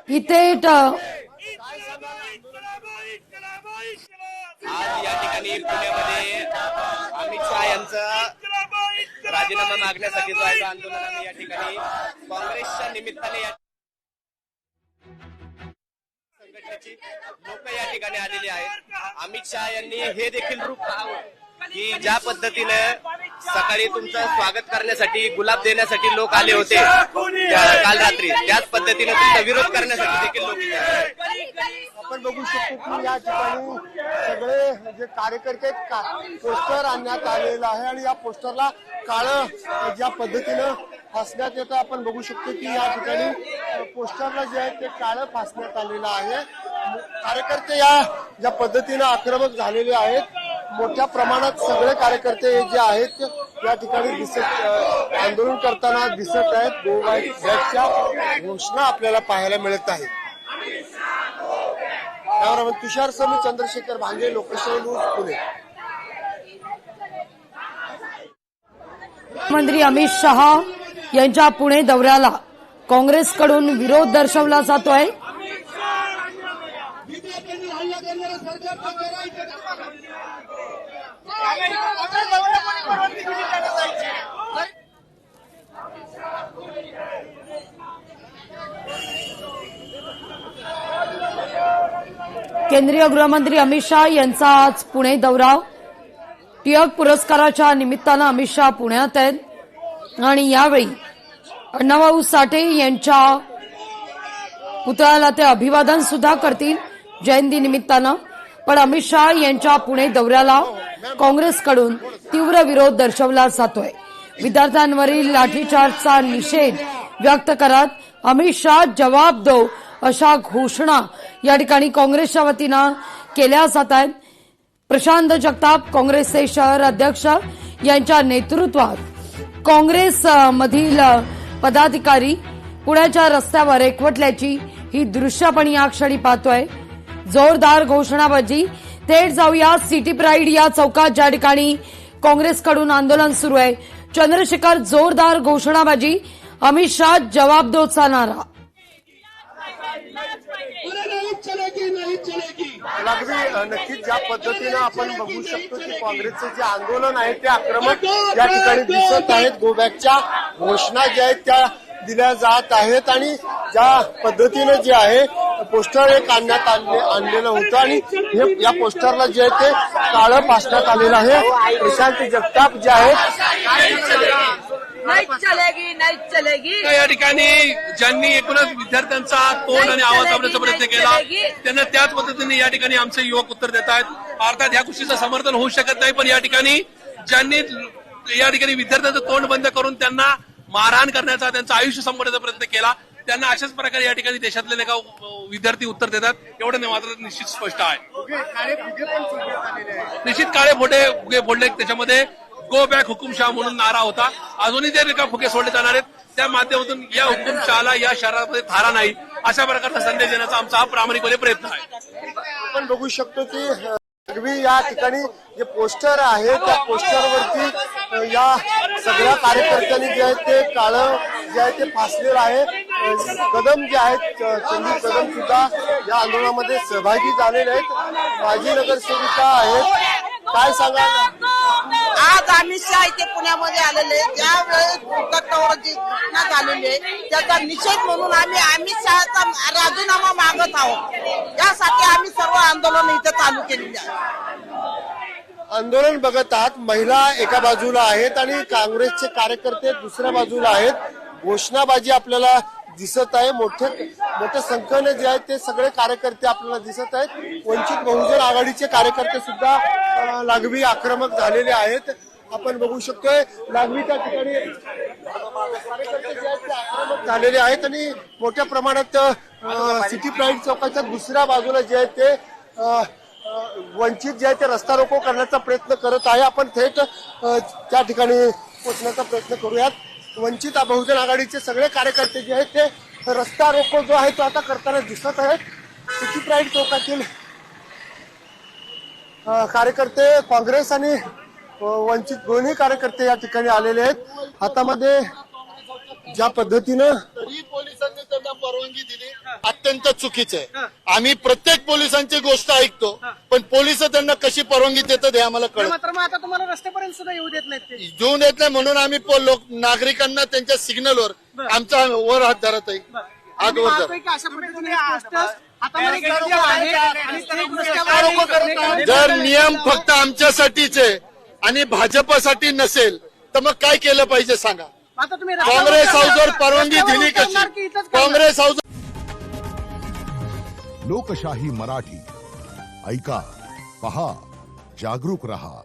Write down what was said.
इथे आज या ठिकाणी पुण्यामध्ये अमित शहा यांचा राजीनामा मागण्यासाठी जो आहे आंदोलन आम्ही या ठिकाणी काँग्रेसच्या निमित्ताने संघटनेची लोक या ठिकाणी आलेली आहेत। अमित शहा यांनी हे देखील रूप पाहावं की ज्या पद्धतीने सकाळी तुमचं स्वागत करण्यासाठी गुलाब देण्यासाठी लोक आले होते काल रात्री, त्याच पद्धतीने तुमचा विरोध करण्यासाठी देखील लोक आपण बघू शकतो की या ठिकाणी सगळे जे कार्यकर्ते पोस्टर आणण्यात आलेलं आहे आणि या पोस्टरला काळं ज्या पद्धतीनं फासण्यात येतं आपण बघू शकतो की या ठिकाणी पोस्टरला जे आहे ते काळं फासण्यात आलेलं आहे। कार्यकर्ते या ज्या पद्धतीनं आक्रमक झालेले आहेत, मोठ्या प्रमाणात सगळे कार्यकर्ते जे आहेत या ठिकाणी आंदोलन करताना दिसत आहेत। गो बॅकच्या घोषणा आपल्याला पाहायला मिळत आहे। कॅमेरामन तुषार समी, चंद्रशेखर भांगे, लोकशाही न्यूज, पुणे। मंत्री अमित शहा यांच्या पुणे दौऱ्याला काँग्रेसकडून विरोध दर्शवला जातोय। केंद्रीय गृहमंत्री अमित शहा यांचा आज पुणे दौरा। टिळक पुरस्काराच्या निमित्तानं अमित शहा पुण्यात आहेत आणि यावेळी अण्णाभाऊ साठे यांच्या पुतळ्याला ते अभिवादन सुद्धा करतील जयंती निमित्तानं। पण अमित शहा यांच्या पुणे दौऱ्याला काँग्रेसकडून तीव्र विरोध दर्शवला जातोय। विद्यार्थ्यांवरील लाठीचार्जचा निषेध व्यक्त करत अमित शहा जवाब दो अशा घोषणा या ठिकाणी काँग्रेसच्या वतीनं केल्या जात आहेत। प्रशांत जगताप काँग्रेसचे शहर अध्यक्ष यांच्या नेतृत्वात काँग्रेस मधील पदाधिकारी पुण्याच्या रस्त्यावर एकवटल्याची ही दृश्य आपण या क्षणी पाहतोय। जोरदार घोषणाबाजी। थेट जाऊया सिटी प्राईड या चौकात, ज्या ठिकाणी काँग्रेसकडून आंदोलन सुरू आहे। चंद्रशेखर, जोरदार घोषणाबाजी, अमित शहा जवाब दोचा नारा। नक्कीच ज्या पद्धतीनं आपण बघू शकतो की काँग्रेसचे जे आंदोलन आहे ते आक्रमक या ठिकाणी दिसत आहेत। गो बॅकच्या घोषणा ज्या आहेत त्या दिल्या जात आहेत आणि ज्या पद्धतीनं जे आहे पोस्टर एक आणलेलं होतं आणि या पोस्टरला जे आहे ते काळं फासण्यात आलेलं आहे। प्रशांत जगताप जे आहेत नाही चलेगी या ठिकाणी ज्यांनी एकूणच विद्यार्थ्यांचा तोंड आणि आवाज दाबण्याचा प्रयत्न केला त्यांना त्याच पद्धतीने या ठिकाणी आमचे युवक उत्तर देत आहेत। अर्थात या गोष्टीचं समर्थन होऊ शकत नाही, पण या ठिकाणी ज्यांनी या ठिकाणी विद्यार्थ्यांचं तोंड बंद करून त्यांना मारहाण करण्याचा, त्यांचं आयुष्य संपवण्याचा प्रयत्न केला, त्यांना अशाच प्रकारे या ठिकाणी देशातले नाही का विद्यार्थी उत्तर देतात, एवढं नाही मात्र निश्चित स्पष्ट आहे। निश्चित काळे फुगे फोडले, त्याच्यामध्ये गो बॅक हुकुमशहा म्हणून नारा होता। अजूनही ते एका फुगे सोडले जाणार आहेत, त्या माध्यमातून या हुकुमशहाला या शहरामध्ये थारा नाही अशा प्रकारचा संदेश देण्याचा आमचा हा प्रामाणिकपणे प्रयत्न आहे। आपण बघू शकतो की या ठिकाणी जे पोस्टर आहे त्या पोस्टरवरती या सगळ्या कार्यकर्त्यांनी जे आहे ते काळं जे आहे ते फासलेलं आहे। कदम जे आहेत, संदीप कदम सुद्धा या आंदोलनामध्ये सहभागी झालेले आहेत। माजी नगरसेविका आहेत, काय सांगाल? आज अमित शहा इथे पुण्यामध्ये आलेले, ज्यावेळेस भूतत्वावर जी घटना झालेली आहे त्याचा निषेध म्हणून आम्ही अमित शहाचा राजीनामा मागत आहोत। यासाठी आम्ही सर्व आंदोलन इथे चालू केलेले आहे। आंदोलन बघत आहात, महिला एका बाजूला आहेत आणि काँग्रेसचे कार्यकर्ते दुसऱ्या बाजूला आहेत। घोषणाबाजी आपल्याला दिसत आहे, मोठ्या संख्येने जे आहेत ते सगळे कार्यकर्ते आपल्याला दिसत आहेत। वंचित बहुजन आघाडीचे कार्यकर्ते सुद्धा लागवी आक्रमक झालेले आहेत। आपण बघू शकतोय लागवी त्या ठिकाणी कार्यकर्ते जे आहेत ते आक्रमक झालेले आहेत आणि मोठ्या प्रमाणात सिटी प्राईड चौकाच्या दुसऱ्या बाजूला जे आहे ते वंचित जे आहे ते रस्ता रोको करण्याचा प्रयत्न करत आहे। आपण थेट त्या ठिकाणी पोहोचण्याचा प्रयत्न करूयात। वंचित बहुजन आघाडीचे सगळे कार्यकर्ते जे आहेत ते रस्ता रोको जो आहे तो आता करताना दिसत आहेत। सिटी प्राईड चौकातील कार्यकर्ते, काँग्रेस आणि वंचित दोन्ही कार्यकर्ते या ठिकाणी आलेले आहेत। हातामध्ये ज्या पद्धतीनं पोलिसांनी त्यांना परवानगी दिली अत्यंत चुकीचं आहे. आम्ही प्रत्येक पोलिसांची गोष्ट ऐकतो, पण पोलिस त्यांना कशी परवानगी देतात हे आम्हाला कळत मात्र मग आता तुम्हाला रस्त्यापर्यंत सुद्धा येऊ देत नाहीत ते. घेऊन येत नाही. म्हणून आम्ही नागरिकांना त्यांच्या सिग्नलवर आमचा वर हात धरत आहे. हात वर धरत. की अशा पद्धतीने पोस्टर्स हातामध्ये घेतलेले आहेत आणि ते रस्त्यावर जर नियम फक्त आमच्यासाठीच आहे आणि भाजपसाठी नसेल तर मग काय केलं पाहिजे सांगा. आता तुम्ही काँग्रेस हाऊसवर परवानगी दिली कशी? काँग्रेस हाऊस लोकशाही मराठी ऐका, पहा, जागरूक रहा.